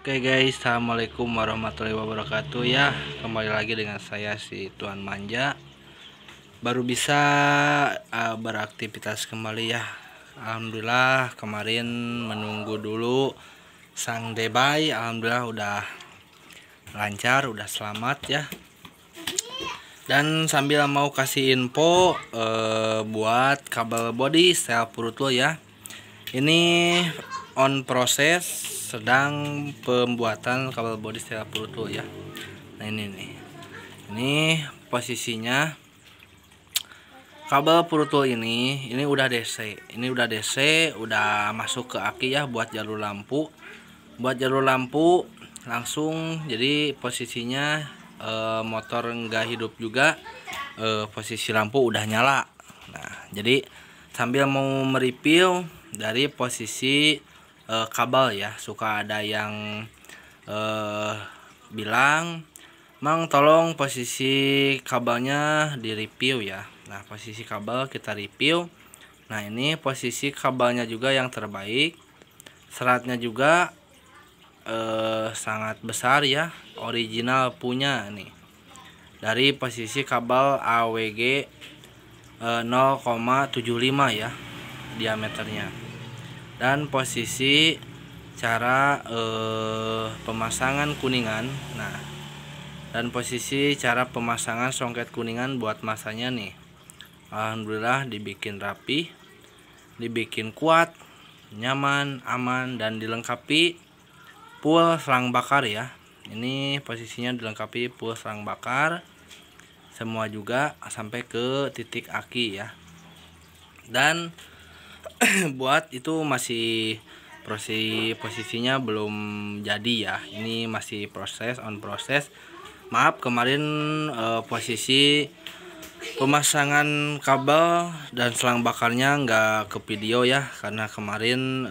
Oke guys, assalamualaikum warahmatullahi wabarakatuh ya. Kembali lagi dengan saya si Tuan Manja. Baru bisa beraktivitas kembali ya. Alhamdulillah kemarin menunggu dulu sang debay. Alhamdulillah udah lancar, udah selamat ya. Dan sambil mau kasih info buat kabel body style Purutlo ya. Ini on proses, sedang pembuatan kabel body style Purutlo ya. Nah ini nih, ini posisinya kabel Purutlo ini udah DC, udah masuk ke aki ya buat jalur lampu, langsung. Jadi posisinya motor nggak hidup juga, posisi lampu udah nyala. Nah jadi sambil mau mereview dari posisi kabel ya, suka ada yang bilang, "Mang, tolong posisi kabelnya di review ya." Nah posisi kabel kita review. Nah ini posisi kabelnya juga yang terbaik, seratnya juga sangat besar ya, original punya nih, dari posisi kabel AWG 0,75 ya diameternya. Dan posisi cara pemasangan kuningan. Nah, dan posisi cara pemasangan songket kuningan buat masanya nih, alhamdulillah dibikin rapi, dibikin kuat, nyaman, aman, dan dilengkapi full selang bakar ya. Ini posisinya dilengkapi full selang bakar semua juga sampai ke titik aki ya. Dan buat itu masih posisinya belum jadi ya, ini masih on proses. Maaf kemarin posisi pemasangan kabel dan selang bakarnya nggak ke video ya, karena kemarin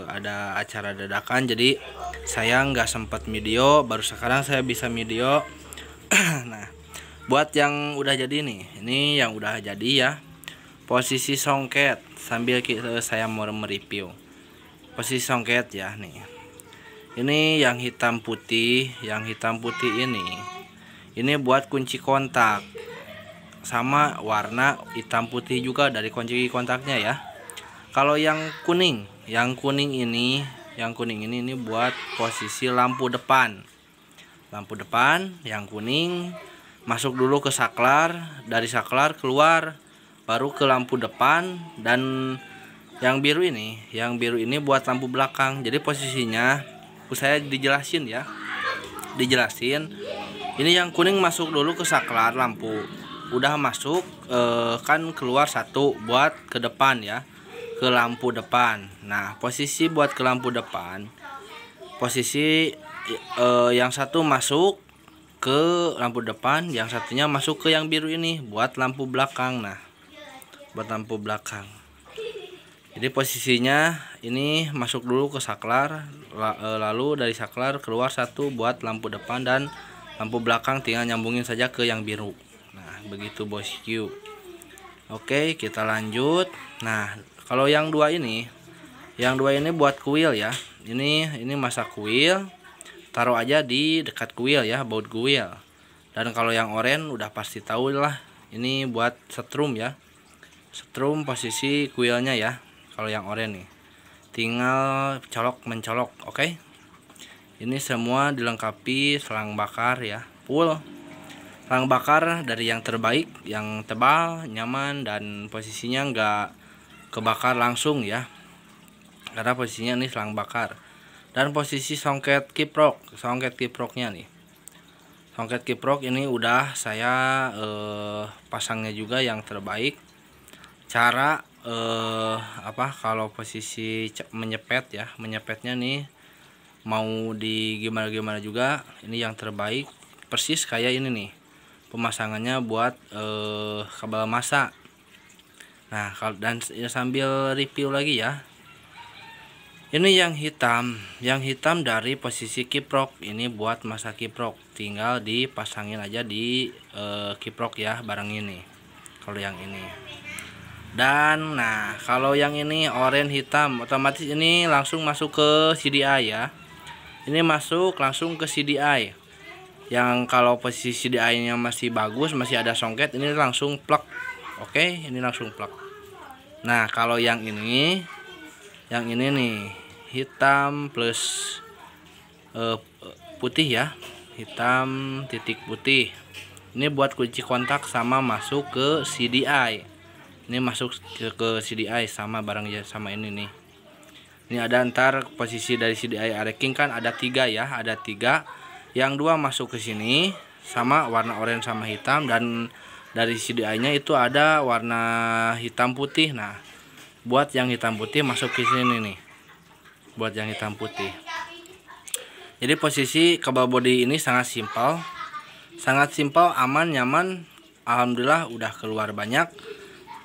ada acara dadakan, jadi saya nggak sempat video, baru sekarang saya bisa video. Nah buat yang udah jadi nih, ini yang udah jadi ya, posisi songket sambil saya mau mereview posisi songket ya nih. Ini yang hitam putih, ini buat kunci kontak, sama warna hitam putih juga dari kunci kontaknya ya. Kalau yang kuning ini buat posisi lampu depan yang kuning masuk dulu ke saklar, dari saklar keluar baru ke lampu depan. Dan yang biru ini buat lampu belakang. Jadi posisinya saya dijelasin. Ini yang kuning masuk dulu ke saklar lampu, udah masuk kan keluar satu buat ke depan ya, ke lampu depan. Nah posisi buat ke lampu depan, posisi yang satu masuk ke lampu depan, yang satunya masuk ke yang biru ini buat lampu belakang. Nah buat lampu belakang, jadi posisinya ini masuk dulu ke saklar, lalu dari saklar keluar satu buat lampu depan, dan lampu belakang tinggal nyambungin saja ke yang biru. Nah begitu bosku. Oke kita lanjut. Nah kalau yang dua ini buat kuil ya. Ini masa kuil, taruh aja di dekat kuil ya, baut kuil. Dan kalau yang oranye udah pasti tahu lah, ini buat setrum ya, setrum posisi kuilnya ya. Kalau yang oranye nih tinggal mencolok. Oke. Ini semua dilengkapi selang bakar ya, full selang bakar dari yang terbaik, yang tebal, nyaman, dan posisinya nggak kebakar langsung ya, karena posisinya ini selang bakar. Dan posisi songket kiproknya nih, songket kiprok ini udah saya pasangnya juga yang terbaik. Cara kalau posisi menyepetnya nih mau di gimana juga, ini yang terbaik persis kayak ini nih pemasangannya buat kabel masa. Nah dan sambil review lagi ya, ini yang hitam dari posisi kiprok, ini buat masa kiprok, tinggal dipasangin aja di kiprok ya barang ini. Kalau yang ini, dan nah kalau yang ini oranye hitam, otomatis ini langsung masuk ke CDI ya. Ini masuk langsung ke CDI. Yang kalau posisi CDI-nya masih bagus, masih ada songket, ini langsung plug. Oke, ini langsung plug. Nah, kalau yang ini nih hitam plus putih ya, hitam titik putih. Ini buat kunci kontak sama masuk ke CDI. Ini masuk ke CDI sama barangnya sama ini nih. Ini ada ntar posisi dari CDI Areking kan ada 3 ya, ada 3. Yang 2 masuk ke sini sama warna oranye sama hitam, dan dari CDI-nya itu ada warna hitam putih. Nah, buat yang hitam putih masuk ke sini nih. Buat yang hitam putih. Jadi posisi kabel body ini sangat simpel. Sangat simpel, aman, nyaman. Alhamdulillah udah keluar banyak.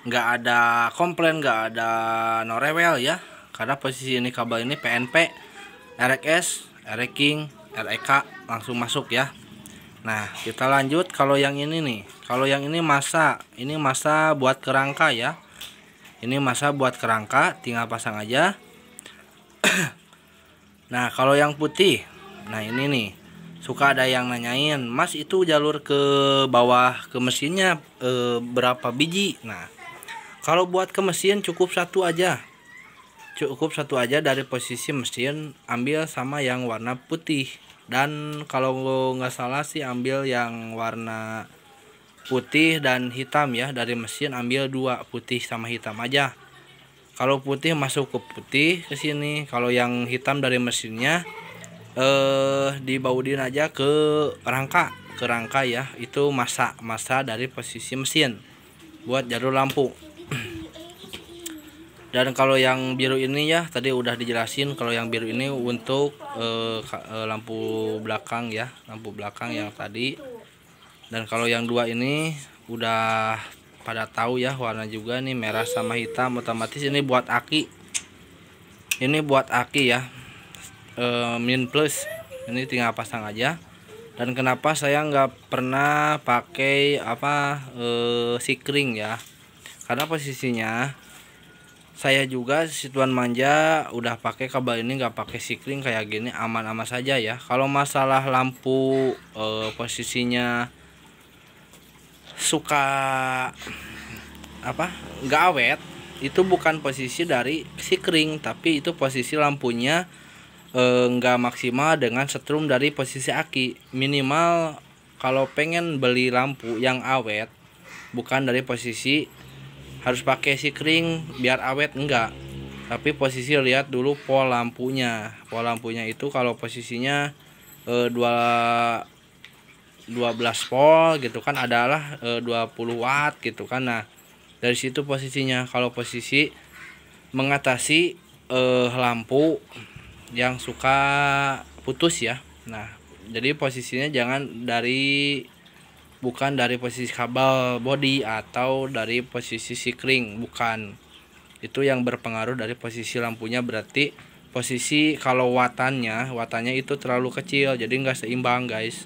Nggak ada komplain, nggak ada no rewel ya. Karena posisi ini kabel ini PNP, RX, Areking, REK langsung masuk ya. Nah, kita lanjut kalau yang ini nih. Kalau yang ini masa buat kerangka ya. Ini masa buat kerangka, tinggal pasang aja. Nah, kalau yang putih, nah ini nih. Suka ada yang nanyain, "Mas, itu jalur ke bawah ke mesinnya berapa biji?" Nah, kalau buat ke mesin cukup satu aja. Cukup satu aja dari posisi mesin, ambil sama yang warna putih. Dan kalau nggak salah sih ambil yang warna putih dan hitam ya. Dari mesin ambil 2, putih sama hitam aja. Kalau putih masuk ke putih ke sini. Kalau yang hitam dari mesinnya dibaudin aja ke rangka ya. Itu masa dari posisi mesin buat jalur lampu. Dan kalau yang biru ini ya tadi udah dijelasin, kalau yang biru ini untuk lampu belakang ya, lampu belakang yang tadi. Dan kalau yang 2 ini udah pada tahu ya, warna juga nih merah sama hitam. Otomatis ini buat aki. Ini buat aki ya, min plus. Ini tinggal pasang aja. Dan kenapa saya nggak pernah pakai sikring ya, karena posisinya saya juga si tuan manja udah pakai kabel ini, nggak pakai sikring kayak gini, aman-aman saja ya. Kalau masalah lampu posisinya suka nggak awet, itu bukan posisi dari sikring, tapi itu posisi lampunya nggak maksimal dengan setrum dari posisi aki. Minimal kalau pengen beli lampu yang awet, bukan dari posisi harus pakai sikring biar awet, enggak, tapi posisi lihat dulu pol lampunya. Pol lampunya itu kalau posisinya 12 pol gitu kan, adalah 20 watt gitu kan. Nah, dari situ posisinya. Kalau posisi mengatasi lampu yang suka putus ya. Nah, jadi posisinya bukan dari posisi kabel body atau dari posisi sikring, bukan. Itu yang berpengaruh dari posisi lampunya. Berarti posisi kalau watannya itu terlalu kecil, jadi nggak seimbang guys.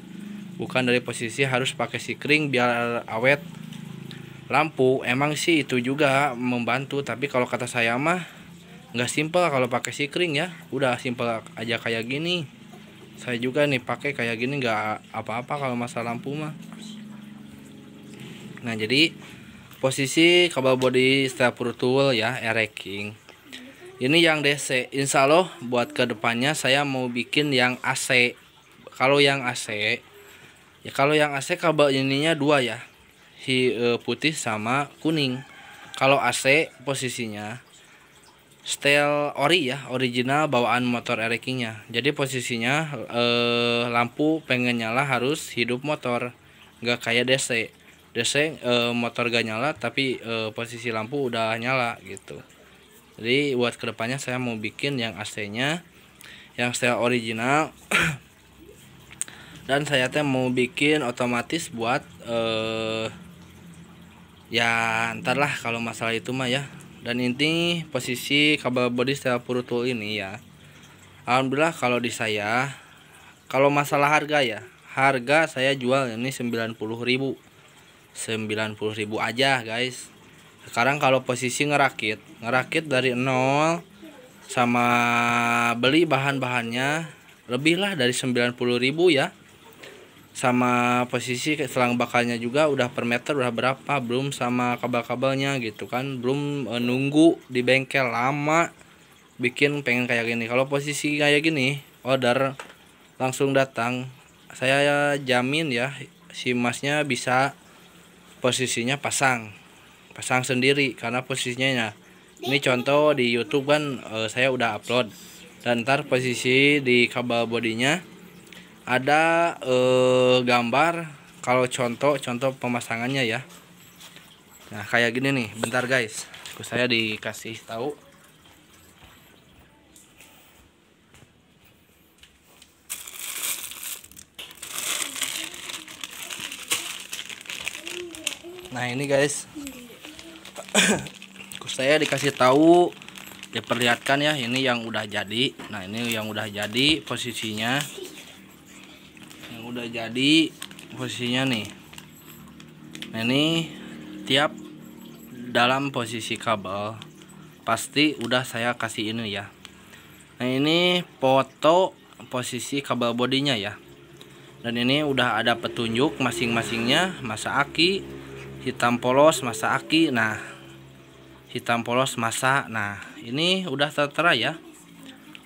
Bukan dari posisi harus pakai sikring biar awet lampu. Emang sih itu juga membantu, tapi kalau kata saya mah nggak simpel kalau pakai sikring ya. Udah simpel aja kayak gini. Saya juga nih pakai kayak gini, nggak apa-apa kalau masalah lampu mah. Nah, jadi posisi kabel body step tool ya, Areking. Ini yang DC. Insya Allah buat kedepannya saya mau bikin yang AC. Kalau yang AC kabel ininya 2 ya, putih sama kuning. Kalau AC posisinya style ori ya, original bawaan motor Arekingnya. Jadi posisinya lampu pengen nyala harus hidup motor, nggak kayak DC. Motor gak nyala tapi posisi lampu udah nyala gitu. Jadi buat kedepannya saya mau bikin yang AC-nya yang style original. Dan saya mau bikin otomatis buat ya ntar lah kalau masalah itu mah ya. Dan ini posisi kabel body style tool ini ya, alhamdulillah kalau di saya, kalau masalah harga ya, harga saya jual ini 90.000 aja guys. Sekarang kalau posisi ngerakit dari nol sama beli bahan-bahannya lebih lah dari 90.000 ya. Sama posisi selang bakalnya juga udah per meter udah berapa, belum sama kabel-kabelnya gitu kan, belum nunggu di bengkel lama bikin pengen kayak gini. Kalau posisi kayak gini order langsung datang, saya jamin ya si masnya bisa posisinya pasang sendiri karena posisinya ini contoh di YouTube kan, saya udah upload, dan ntar posisi di kabel bodinya ada gambar kalau contoh pemasangannya ya. Nah kayak gini nih, bentar guys, saya dikasih tahu. Nah ini guys, saya dikasih tahu, diperlihatkan ya, ini yang udah jadi. Nah ini yang udah jadi posisinya, udah jadi posisinya nih. Nah ini tiap dalam posisi kabel pasti udah saya kasih ini ya. Nah ini foto posisi kabel bodinya ya, dan ini udah ada petunjuk masing-masingnya, masa aki hitam polos, masa aki, nah hitam polos masa. Nah ini udah tertera ya,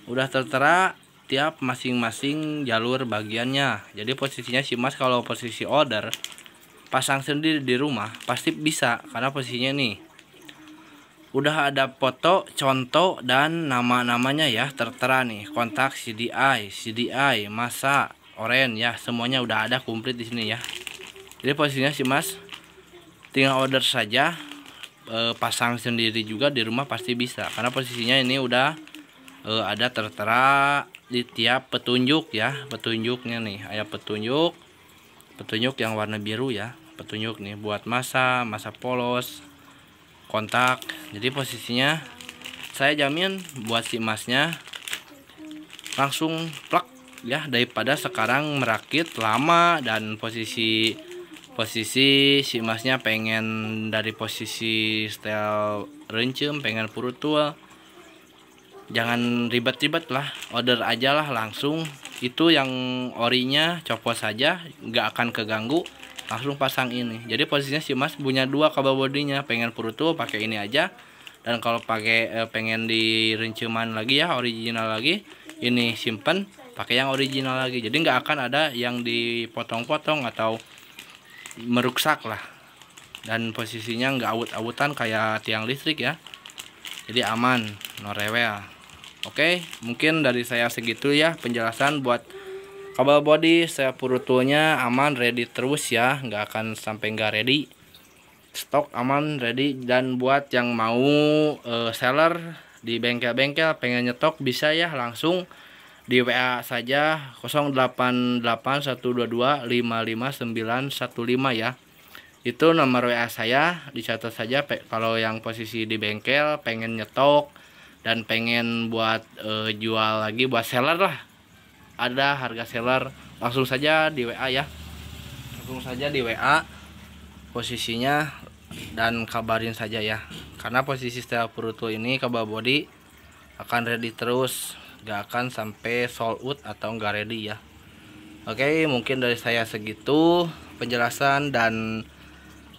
udah tertera tiap masing-masing jalur bagiannya. Jadi posisinya si mas kalau posisi order pasang sendiri di rumah pasti bisa, karena posisinya nih udah ada foto, contoh, dan nama-namanya ya tertera nih, kontak CDI, masa, oren ya, semuanya udah ada komplit di sini ya. Jadi posisinya si mas tinggal order saja, pasang sendiri juga di rumah pasti bisa, karena posisinya ini udah ada tertera di tiap petunjuk ya. Petunjuknya nih ada petunjuk yang warna biru ya, petunjuk nih buat masa polos, kontak. Jadi posisinya saya jamin buat si masnya langsung plak ya, daripada sekarang merakit lama dan posisi si masnya pengen dari posisi style rencem, pengen purutul, jangan ribet-ribet lah, order aja lah langsung. Itu yang orinya copot saja, nggak akan keganggu, langsung pasang ini. Jadi posisinya si mas punya dua kabel bodinya, pengen purutul pakai ini aja, dan kalau pakai pengen di renceman lagi ya, original lagi, ini simpen pakai yang original lagi. Jadi nggak akan ada yang dipotong-potong atau meruksak lah, dan posisinya nggak awut-awutan kayak tiang listrik ya. Jadi aman, no rewel. Oke, mungkin dari saya segitu ya penjelasan buat kabel body. Saya purutulnya aman, ready terus ya, nggak akan sampai nggak ready, stok aman, ready. Dan buat yang mau seller di bengkel-bengkel pengen nyetok bisa ya, langsung di WA saja 088122555915 ya. Itu nomor WA saya, dicatat saja. Kalau yang posisi di bengkel pengen nyetok dan pengen buat jual lagi, buat seller lah, ada harga seller, langsung saja di WA ya, langsung saja di WA posisinya dan kabarin saja ya. Karena posisi setelah purutul ini kabel body akan ready terus, gak akan sampai sold out atau nggak ready ya. Oke, mungkin dari saya segitu penjelasan dan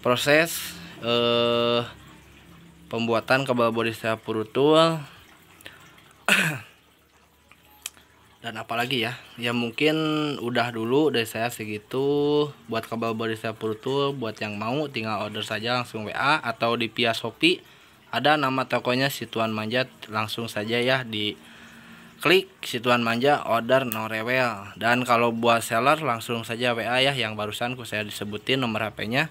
proses pembuatan kabel body setelah purutul. Dan apalagi ya, mungkin udah dulu dari saya segitu buat kabel body setelah purutul. Buat yang mau tinggal order saja langsung WA atau di via Shopee, ada nama tokonya Situan Manja, langsung saja ya di klik Situan Manja, order no rewel. Dan kalau buat seller langsung saja WA ya, yang barusan saya disebutin nomor HP-nya,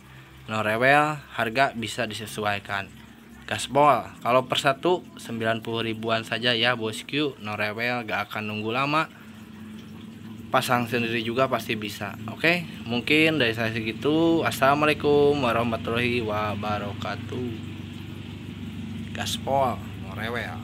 no rewel, harga bisa disesuaikan. Gaspol kalau per satu 90 ribuan saja ya bosku, no rewel, gak akan nunggu lama, pasang sendiri juga pasti bisa. Oke, mungkin dari saya segitu. Assalamualaikum warahmatullahi wabarakatuh. Gaspol, no rewel.